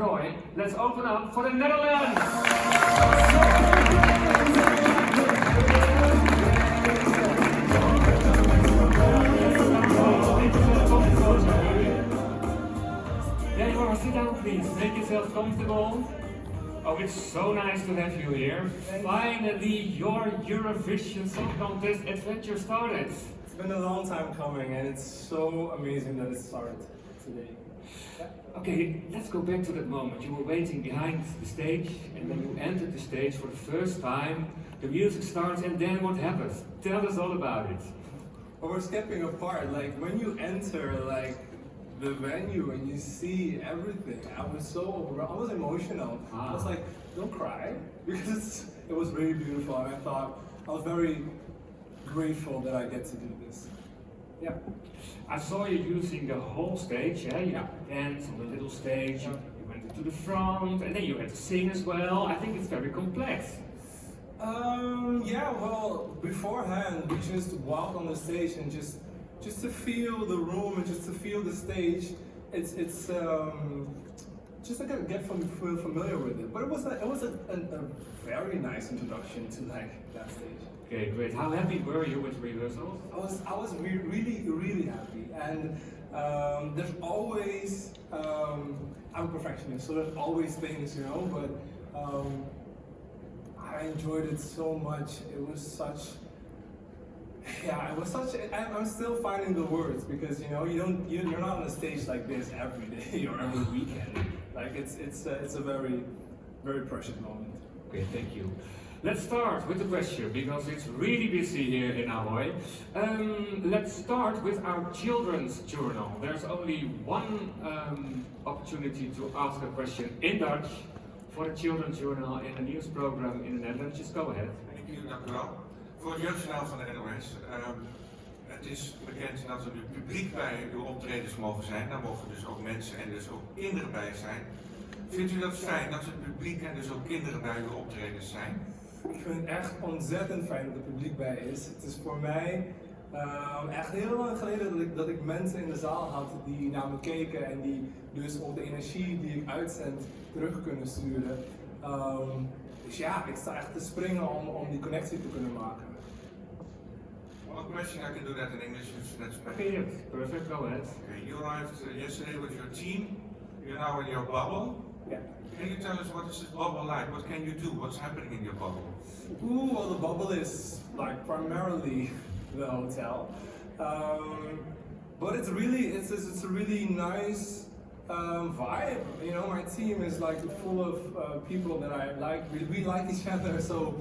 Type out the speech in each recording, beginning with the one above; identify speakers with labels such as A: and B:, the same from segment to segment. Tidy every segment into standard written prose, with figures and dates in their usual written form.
A: Macrooy. Let's open up for the Netherlands! There you are, sit down please, make yourself comfortable. Oh, it's so nice to have you here. Finally, your Eurovision Song Contest adventure started.
B: It's been a long time coming and it's so amazing that it started today.
A: Okay, let's go back to that moment. You were waiting behind the stage and then you entered the stage for the first time. The music starts and then what happens? Tell us all about it.
B: Well, we're skipping a part. Like when you enter the venue and you see everything, I was so overwhelmed. I was emotional. I was like, don't cry, because it was really beautiful and I was very grateful that I get to do this. Yeah.
A: I saw you using the whole stage, yeah? You danced on the little stage, you went to the front, and then you had to sing as well. I think it's very complex.
B: Yeah, well, beforehand, we just walked on the stage and just to feel the room and just to feel the stage. It's just to get familiar with it. But it was a very nice introduction to that stage.
A: Okay, great. How happy were you with rehearsals?
B: I was really happy, and there's always I'm a perfectionist, so there's always things, you know. But I enjoyed it so much. It was such. I'm still finding the words because you know you're not on a stage like this every day or every weekend. Like it's a very precious moment.
A: Okay, thank you. Let's start with the question because it's really busy here in Ahoy. Let's start with our children's journal. There's only one opportunity to ask a question in Dutch for the children's journal in a news program in the Netherlands. Just go ahead.
C: Thank you, dank u wel. Voor het jeugdjournaal van de NOS. Het is bekend dat er nu publiek bij uw optredens mogen zijn. Daar mogen dus ook mensen en dus ook kinderen bij zijn. Vindt u dat fijn dat het publiek en dus ook kinderen bij uw optredens zijn?
B: Ik vind het echt ontzettend fijn dat er publiek bij is. Het is voor mij echt heel lang geleden dat ik mensen in de zaal had die naar me keken en die dus op de energie die ik uitzend terug kunnen sturen. Dus ja, ik sta echt te springen om die connectie te kunnen maken.
C: One question, I can do that in English, that's better.
A: Okay, yes, perfect, go ahead.
C: Okay, you arrived yesterday with your team. You're now in your bubble.
B: Yeah.
C: Can you tell us what is this bubble like? What can you do? What's happening in your bubble?
B: Ooh, well, the bubble is like primarily the hotel, but it's a really nice vibe. You know, my team is like full of people that I like. We like each other, so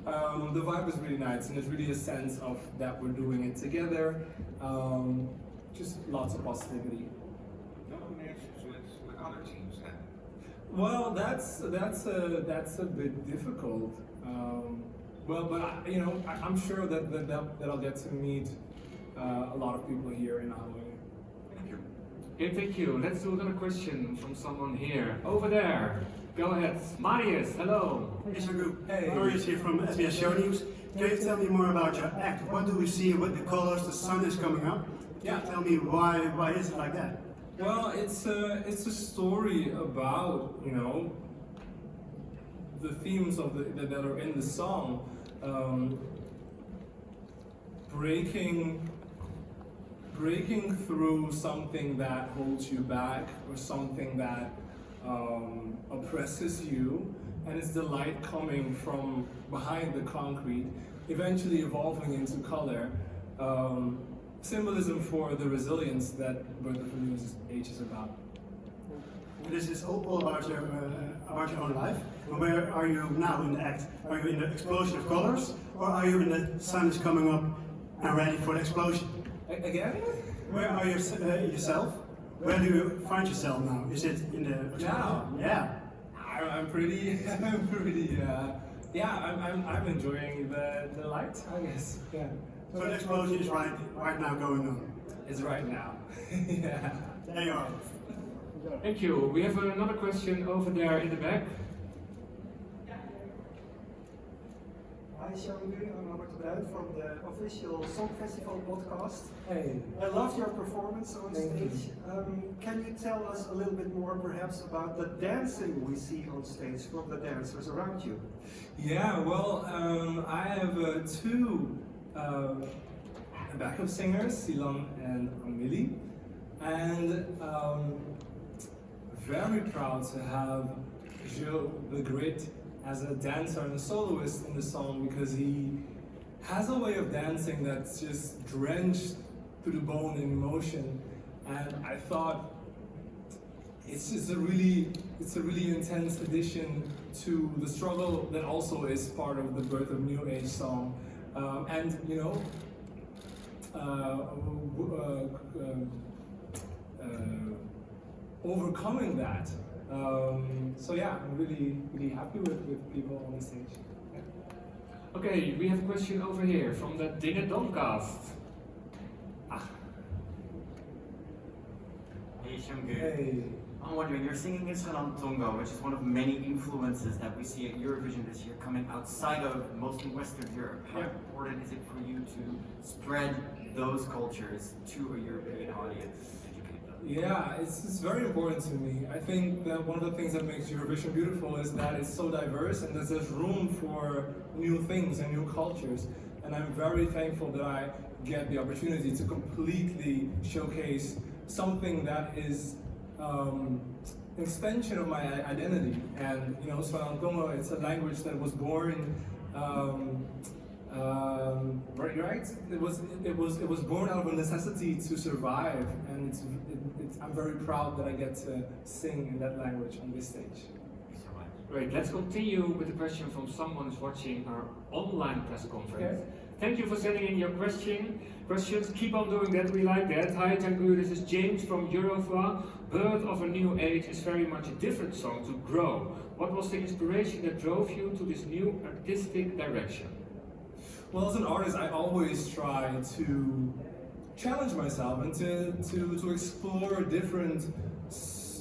B: the vibe is really nice, and there's really a sense of that we're doing it together. Just lots of positivity.
C: No connections with other teams then?
B: Well, that's a bit difficult. But I'm sure that I'll get to meet a lot of people here in Owing.
C: Thank you.
A: Okay, thank you. Let's do another question from someone here. Over there. Go ahead. Marius, hello.
D: Hey, Jeangu.
B: Hey.
D: Marius here from SBS Show News. Can you tell me more about your act? What do we see with the colors? The sun is coming up.
B: Yeah.
D: Tell me why is it like that?
B: Well, it's a story about, you know, the themes of that are in the song, breaking through something that holds you back or something that oppresses you, and it's the light coming from behind the concrete, eventually evolving into color. Symbolism for the resilience that Birth of a New Age is about.
D: This is all about your own life. And where are you now in the act? Are you in the explosion of colors, or are you in the sun is coming up and ready for the explosion?
B: Again?
D: Where are you yourself? Where do you find yourself now? Is it in the explosion?
B: Now?
D: Yeah.
B: I'm enjoying the light, I guess. Yeah.
D: So the explosion is right now going on.
B: It's right now. Yeah.
D: There you are.
A: Thank you. We have another question over there in the back.
E: Hi Jeangu, I'm Robert from the official Song Festival podcast.
B: Hey.
E: I loved your performance on
B: Thank you.
E: stage. Can you tell us a little bit more perhaps about the dancing we see on stage from the dancers around you?
B: Yeah, well, I have two backup singers, Silan and Amelie, and very proud to have Joe the Grit as a dancer and a soloist in the song, because he has a way of dancing that's just drenched to the bone in emotion, and I thought it's a really intense addition to the struggle that also is part of the Birth of New Age song, and you know, overcoming that. So yeah, I'm really happy with people on the stage. Yeah.
A: Okay, we have a question over here from the Dinge Domcast.
F: Hey Jeangu.
B: Hey.
F: I'm wondering, you're singing Israel Tongo, which is one of many influences that we see at Eurovision this year coming outside of mostly Western Europe. How important is it for you to spread those cultures to a European audience? Educate them?
B: Yeah, it's very important to me. I think that one of the things that makes Eurovision beautiful is that it's so diverse and there's room for new things and new cultures. And I'm very thankful that I get the opportunity to completely showcase something that is an extension of my identity. And you know, Tongo, it's a language that was born right. It was born out of a necessity to survive, and I'm very proud that I get to sing in that language on this stage.
A: Great, let's continue with the question from someone who's watching our online press conference.
B: Okay.
A: Thank you for sending in your questions. Keep on doing that, we like that. Hi Jeangu, this is James from Eurovision. Birth of a New Age is very much a different song to grow. What was the inspiration that drove you to this new artistic direction?
B: Well, as an artist, I always try to challenge myself and to explore different,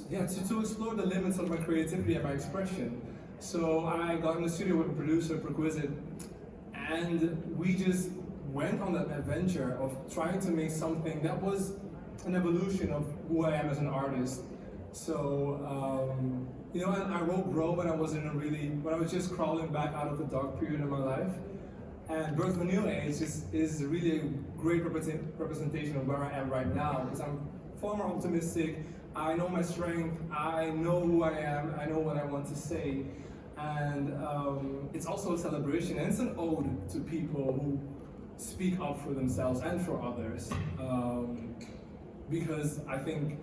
B: to explore the limits of my creativity and my expression. So I got in the studio with a producer, Perquisite, and we just went on that adventure of trying to make something that was an evolution of who I am as an artist. So, you know, and I wrote Grow when I was when I was just crawling back out of the dark period of my life. And Birth of a New Age is really a great representation of where I am right now, because I'm far more optimistic. I know my strength, I know who I am, I know what I want to say. And it's also a celebration, and it's an ode to people who speak up for themselves and for others. Because I think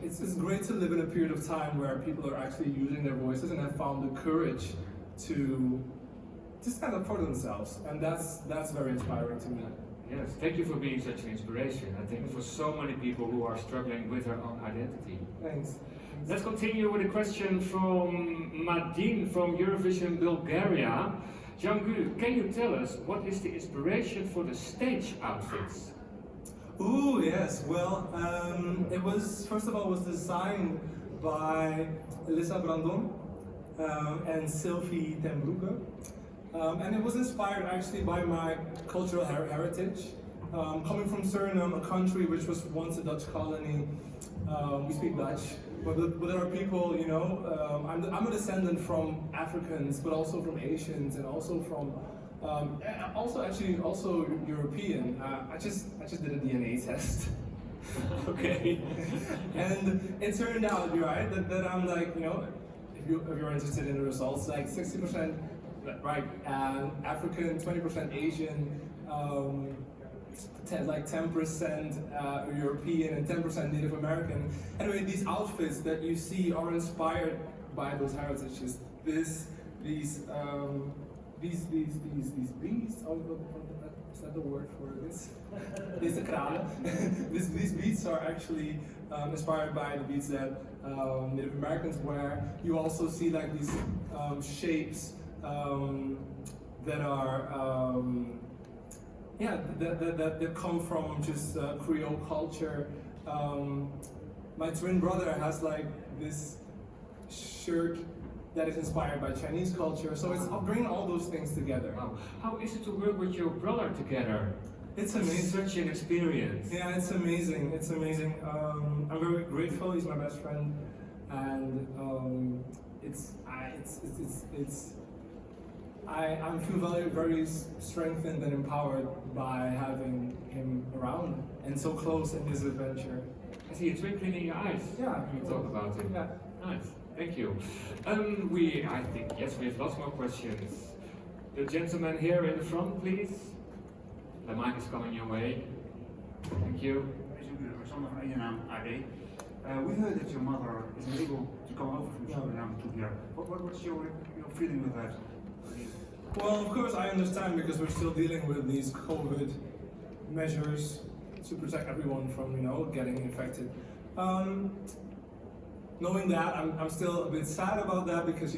B: it's great to live in a period of time where people are actually using their voices and have found the courage to stand up for themselves, and that's very inspiring to me.
A: Yes, thank you for being such an inspiration. I think for so many people who are struggling with their own identity.
B: Thanks.
A: Let's continue with a question from Madin from Eurovision Bulgaria. Jeangu, can you tell us what is the inspiration for the stage outfits?
B: Ooh, yes. Well, it was, first of all, was designed by Elisa Brandon and Sylvie ten Broeke. And it was inspired actually by my cultural heritage. Coming from Suriname, a country which was once a Dutch colony, we speak Dutch, but there are people, you know, I'm a descendant from Africans, but also from Asians, and also from, also European. I just did a DNA test. Okay. And it turned out, you're right, that I'm like, you know, if you're interested in the results, like 60%, right, African, 20% Asian, like 10% European and 10% Native American. Anyway, these outfits that you see are inspired by those heritages. These beads, is that the word for this? These kralen. These beads are actually inspired by the beads that Native Americans wear. You also see like these shapes that are that come from just Creole culture. My twin brother has like this shirt that is inspired by Chinese culture. So it's bringing all those things together.
A: Wow. How is it to work with your brother together?
B: It's amazing.
A: Such an experience.
B: Yeah, it's amazing. It's amazing. I'm very grateful. He's my best friend, and I feel very strengthened and empowered by having him around and so close in this adventure.
A: I see a twinkle in your eyes.
B: Yeah.
A: When you talk about it.
B: Yeah.
A: Nice. Thank you. I think, yes, we have lots more questions. The gentleman here in the front, please. The mic is coming your way. Thank you.
G: We heard that your mother is able to come over from Suriname to here. What's your feeling with that?
B: Well, of course, I understand because we're still dealing with these COVID measures to protect everyone from, getting infected. Knowing that, I'm still a bit sad about that because,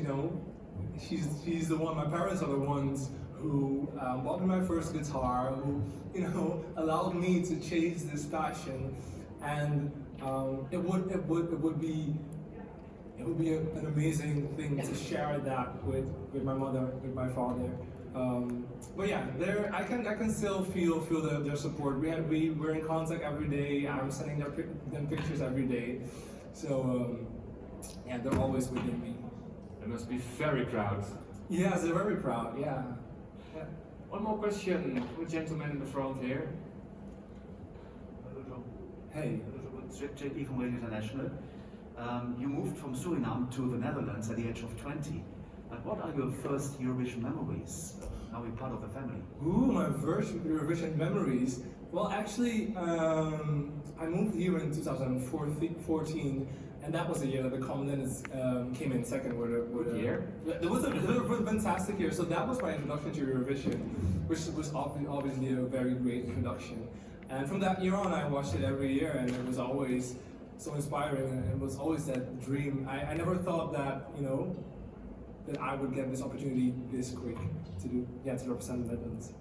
B: she's the one. My parents are the ones who bought me my first guitar, who, allowed me to chase this passion, and it would be an amazing thing to share that with my mother, with my father. But yeah, I can still feel their support. We're in contact every day. I'm sending them pictures every day. So yeah, they're always within me.
A: They must be very proud.
B: Yes, they're very proud. Yeah.
A: One more question from the gentleman in the front here.
B: Hey.
H: Jeangu Macrooy International. You moved from Suriname to the Netherlands at the age of 20. What are your first Eurovision memories? Now you're part of the family.
B: Ooh, my first Eurovision memories. Well, actually, I moved here in 2014, and that was the year that the Commonwealth came in second.
A: What year?
B: It was a fantastic year. So that was my introduction to Eurovision, which was obviously a very great introduction. And from that year on, I watched it every year, and it was always so inspiring, and it was always that dream. I never thought that, that I would get this opportunity this quick to represent the Netherlands.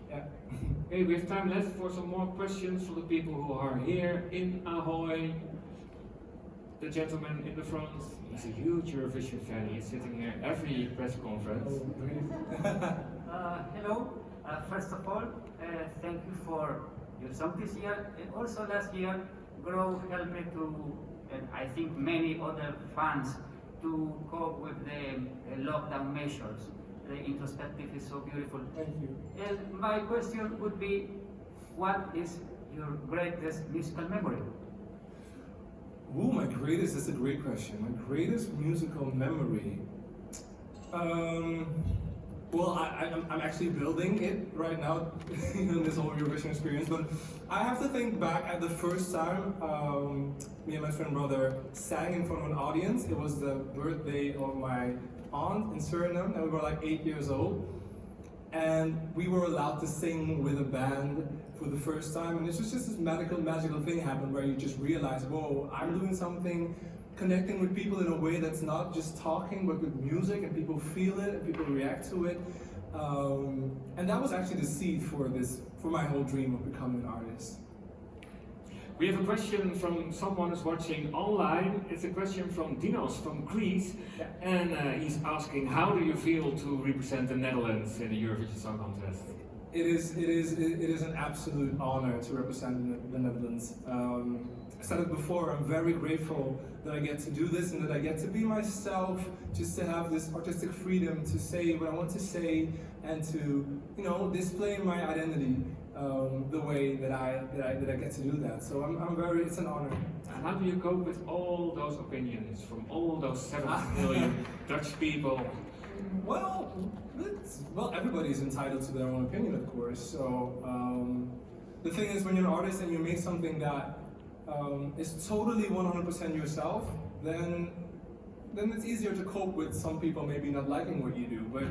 B: Yeah.
A: Okay, we have time left for some more questions from the people who are here in Ahoy. The gentleman in the front, he's a huge Eurovision fan. He's sitting here every press conference.
I: Hello. First of all, thank you for your song this year, and also last year, Grow helped me to, and I think many other fans, to cope with the lockdown measures. The introspective is so beautiful.
B: Thank you.
I: And my question would be, what is your greatest musical memory?
B: Ooh, that's a great question. My greatest musical memory. Well, I'm actually building it right now, this whole Eurovision experience, but I have to think back at the first time me and my twin brother sang in front of an audience. It was the birthday of my aunt in Suriname, and we were like 8 years old. And we were allowed to sing with a band for the first time, and it's just this magical thing happened where you just realize, whoa, I'm doing something, connecting with people in a way that's not just talking, but with music, and people feel it, and people react to it. And that was actually the seed for my whole dream of becoming an artist.
A: We have a question from someone who's watching online. It's a question from Dinos from Greece, and he's asking, how do you feel to represent the Netherlands in the Eurovision Song Contest?
B: It is an absolute honor to represent the Netherlands. I said it before, I'm very grateful that I get to do this and that I get to be myself, just to have this artistic freedom to say what I want to say and to, display my identity the way that I get to do that. So it's an honor.
A: And how do you cope with all those opinions from all those 70 million Dutch people?
B: Well, everybody's entitled to their own opinion, of course. So the thing is, when you're an artist and you make something that is totally 100% yourself, then it's easier to cope with some people maybe not liking what you do. But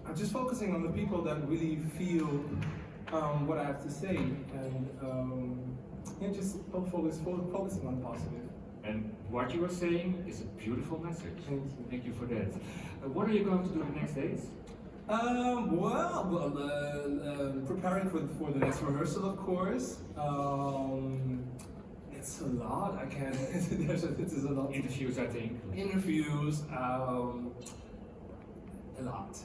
B: I'm just focusing on the people that really feel what I have to say, and just focusing on positive.
A: And what you are saying is a beautiful message.
B: Thank you.
A: Thank you for that. What are you going to do the next days?
B: Preparing for the next rehearsal, of course. It's a lot. I can't. It is a lot.
A: Interviews, I think.
B: Interviews. A lot.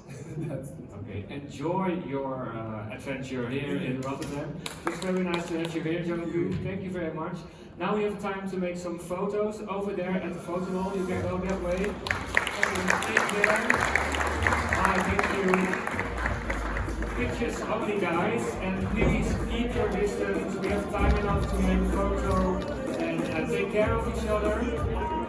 A: Okay, enjoy your adventure here in Rotterdam. It's very nice to have you here, Jeangu. Thank you very much. Now we have time to make some photos over there at the photo wall. You can go that way. Take there. Thank you. Pictures only, guys, and please keep your distance. We have time enough to make a photo and take care of each other.